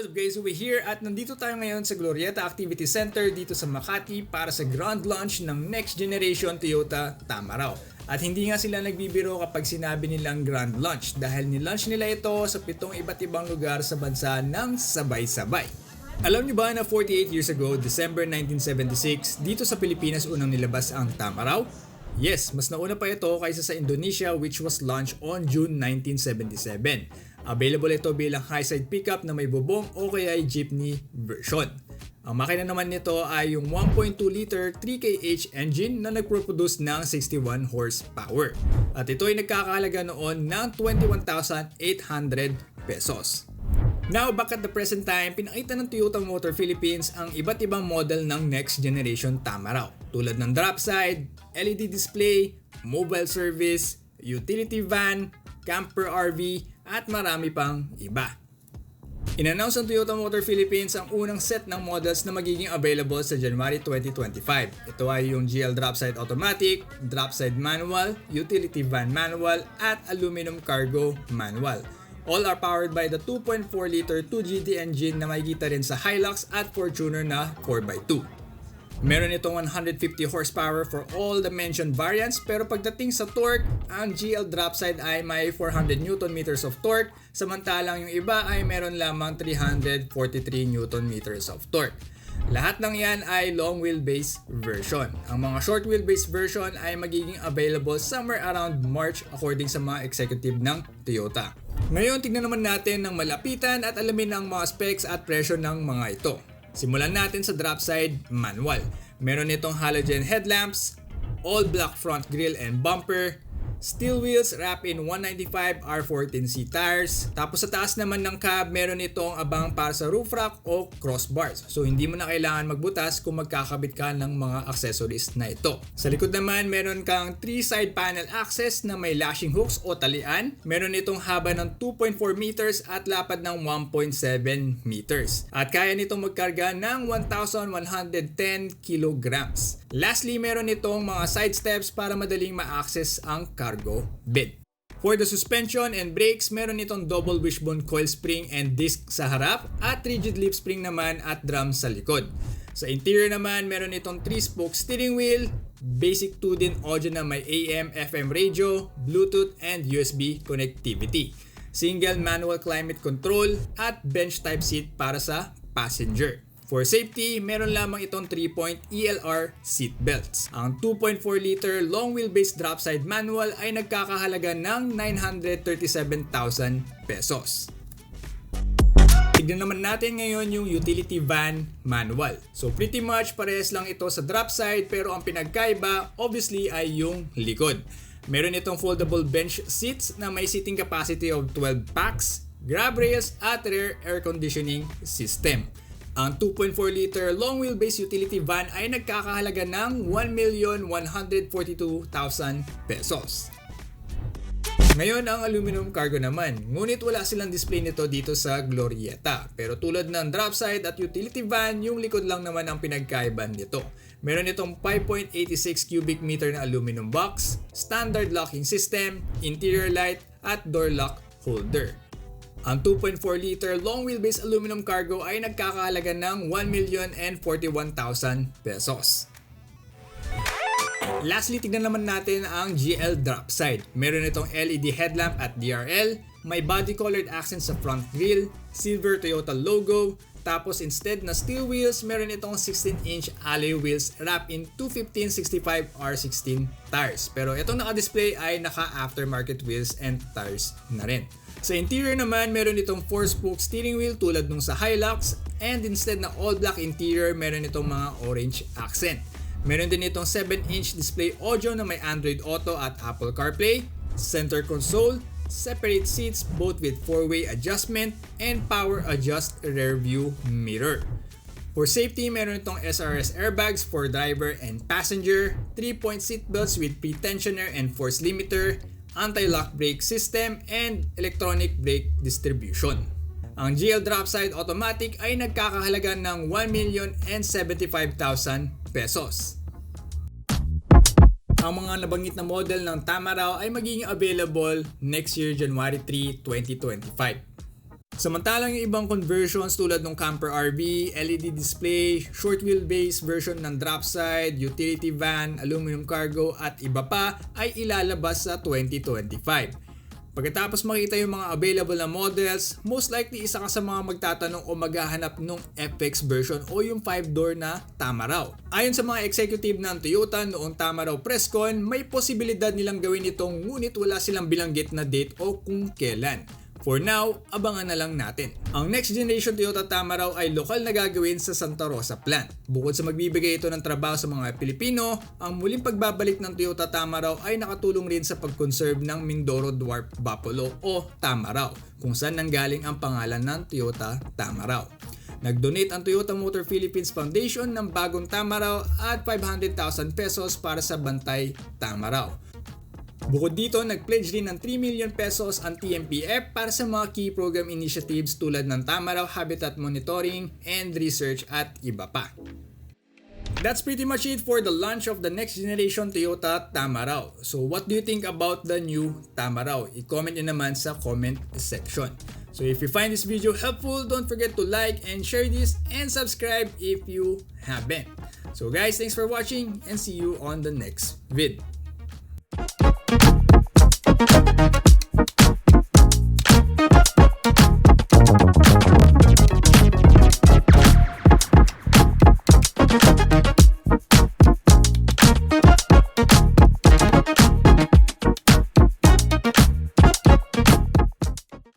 What's up guys, we're here at nandito tayo ngayon sa Glorieta Activity Center dito sa Makati para sa grand launch ng next generation Toyota Tamaraw. At hindi nga sila nagbibiro kapag sinabi nilang grand launch dahil nilaunch nila ito sa 7 iba't ibang lugar sa bansa ng sabay-sabay. Alam niyo ba na 48 years ago, December 1976, dito sa Pilipinas unang nilabas ang Tamaraw? Yes, mas nauna pa ito kaysa sa Indonesia which was launched on June 1977. Available ito bilang high-side pickup na may bubong o kaya ay jeepney version. Ang makina naman nito ay yung 1.2 liter 3kh engine na nagproduce ng 61 horsepower. At ito ay nagkakahalaga noon ng 21,800 pesos. Now, back at the present time, pinakita ng Toyota Motor Philippines ang iba't ibang model ng next generation Tamaraw. Tulad ng drop side, LED display, mobile service, utility van, camper RV, at marami pang iba. In-announce ng Toyota Motor Philippines ang unang set ng models na magiging available sa January 2025. Ito ay yung GL Dropside Automatic, Dropside Manual, Utility Van Manual, at Aluminum Cargo Manual. All are powered by the 2.4 liter 2GT engine na makikita rin sa Hilux at Fortuner na 4x2. Meron itong 150 horsepower for all the mentioned variants pero pagdating sa torque, ang GL Dropside ay may 400 Nm of torque samantalang yung iba ay meron lamang 343 Nm of torque. Lahat ng yan ay long wheelbase version. Ang mga short wheelbase version ay magiging available somewhere around March according sa mga executive ng Toyota. Ngayon tignan naman natin ng malapitan at alamin ang mga specs at presyo ng mga ito. Simulan natin sa Dropside Manual. Meron itong halogen headlamps, all black front grille and bumper, steel wheels wrap in 195 R14C tires. Tapos sa taas naman ng cab, meron itong abang para sa roof rack o crossbars. So hindi mo na kailangan magbutas kung magkakabit ka ng mga accessories na ito. Sa likod naman, meron kang 3 side panel access na may lashing hooks o talian. Meron itong haba ng 2.4 meters at lapad ng 1.7 meters. At kaya nitong magkarga ng 1,110 kilograms. Lastly, meron itong mga side steps para madaling ma-access ang cargo bed. For the suspension and brakes, meron itong double wishbone coil spring and disc sa harap at rigid leaf spring naman at drum sa likod. Sa interior naman, meron itong 3-spoke steering wheel, basic 2-din audio na may AM, FM radio, Bluetooth and USB connectivity, single manual climate control at bench type seat para sa passenger. For safety, meron lamang itong 3-point ELR seat belts. Ang 2.4 liter long wheelbase dropside manual ay nagkakahalaga ng 937,000 pesos. Tignan naman natin ngayon yung utility van manual. So pretty much parehas lang ito sa dropside pero ang pinagkaiba obviously ay yung likod. Meron itong foldable bench seats na may seating capacity of 12 packs, grab rails at rear air conditioning system. Ang 2.4 liter long wheelbase utility van ay nagkakahalaga ng 1,142,000 pesos. Ngayon ang aluminum cargo naman, ngunit wala silang display nito dito sa Glorieta. Pero tulad ng dropside at utility van, yung likod lang naman ang pinagkaiban nito. Meron itong 5.86 cubic meter na aluminum box, standard locking system, interior light at door lock holder. Ang 2.4 liter long wheelbase aluminum cargo ay nagkakahalaga ng 1,041,000 pesos. Lastly, tignan naman natin ang GL Dropside. Meron itong LED headlamp at DRL, may body colored accents sa front grille, silver Toyota logo, tapos instead na steel wheels, meron itong 16-inch alloy wheels wrapped in 215/65 R16 tires. Pero itong naka-display ay naka-aftermarket wheels and tires na rin. Sa interior naman, meron itong 4-spoke steering wheel tulad nung sa Hilux and instead na all-black interior, meron itong mga orange accent. Meron din itong 7-inch display audio na may Android Auto at Apple CarPlay, center console, separate seats both with 4-way adjustment, and power adjust rear view mirror. For safety, meron itong SRS airbags for driver and passenger, 3-point seat belts with pre-tensioner and force limiter, anti-lock brake system, and electronic brake distribution. Ang GL Dropside Automatic ay nagkakahalaga ng 1,075,000 pesos. Ang mga nabanggit na model ng Tamaraw ay magiging available next year January 3, 2025. Samantalang yung ibang conversions tulad ng camper RV, LED display, short wheelbase version ng drop side, utility van, aluminum cargo at iba pa ay ilalabas sa 2025. Pagkatapos makita yung mga available na models, most likely isa ka sa mga magtatanong o maghahanap ng FX version o yung 5-door na Tamaraw. Ayon sa mga executive ng Toyota noong Tamaraw Presscon, may posibilidad nilang gawin itong ngunit wala silang bilanggit na date o kung kailan. For now, abangan na lang natin. Ang next generation Toyota Tamaraw ay lokal na gagawin sa Santa Rosa plant. Bukod sa magbibigay ito ng trabaho sa mga Pilipino, ang muling pagbabalik ng Toyota Tamaraw ay nakatulong rin sa pag-conserve ng Mindoro Dwarf Buffalo o Tamaraw, kung saan nanggaling ang pangalan ng Toyota Tamaraw. Nag-donate ang Toyota Motor Philippines Foundation ng bagong Tamaraw at 500,000 pesos para sa Bantay Tamaraw. Bukod dito, nag-pledge rin ng 3 million pesos ang TMPF para sa mga key program initiatives tulad ng Tamaraw Habitat Monitoring and Research at iba pa. That's pretty much it for the launch of the next generation Toyota Tamaraw. So what do you think about the new Tamaraw? I-comment nyo naman sa comment section. So if you find this video helpful, don't forget to like and share this and subscribe if you haven't. So guys, thanks for watching and see you on the next vid.